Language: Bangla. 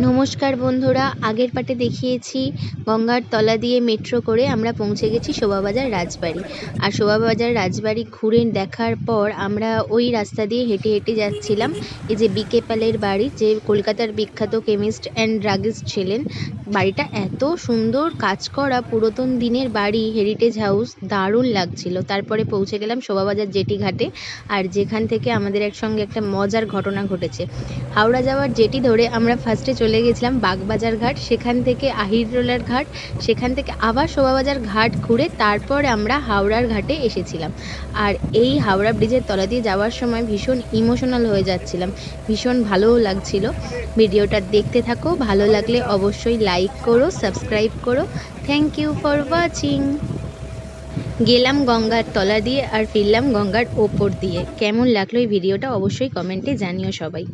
নমস্কার বন্ধুরা, আগের পার্টে দেখিয়েছি গঙ্গার তলা দিয়ে মেট্রো করে আমরা পৌঁছে গেছি শোভাবাজার রাজবাড়ি। আর শোভাবাজার রাজবাড়ি ঘুরে দেখার পর আমরা ওই রাস্তা দিয়ে হেঁটে হেঁটে যাচ্ছিলাম এই যে বিকে পালের বাড়ি, যে কলকাতার বিখ্যাত কেমিস্ট অ্যান্ড ড্রাগিস্ট ছিলেন। বাড়িটা এত সুন্দর কাজ করা, পুরাতন দিনের বাড়ি, হেরিটেজ হাউস, দারুণ লাগছিল। তারপরে পৌঁছে গেলাম শোভাবাজার জেটি ঘাটে, আর যেখান থেকে আমাদের একসঙ্গে একটা মজার ঘটনা ঘটেছে। হাওড়া যাওয়ার জেটি ধরে আমরা ফার্স্টে চলে গেছিলাম বাগবাজার ঘাট, সেখান থেকে আহিরটোলার ঘাট, সেখান থেকে আবার শোভাবাজার ঘাট ঘুরে তারপর আমরা হাওড়ার ঘাটে এসেছিলাম। আর এই হাওড়া ব্রিজের তলা দিয়ে যাওয়ার সময় ভীষণ ইমোশনাল হয়ে যাচ্ছিলাম, ভীষণ ভালোও লাগছিল। ভিডিওটা দেখতে থাকো, ভালো লাগলে অবশ্যই লাইক করো, সাবস্ক্রাইব করো। Thank you for watching. গেলাম গঙ্গার তলা দিয়ে আর ফিরলাম গঙ্গার ওপর দিয়ে। কেমন লাগলো এই ভিডিওটা অবশ্যই কমেন্টে জানিও সবাই।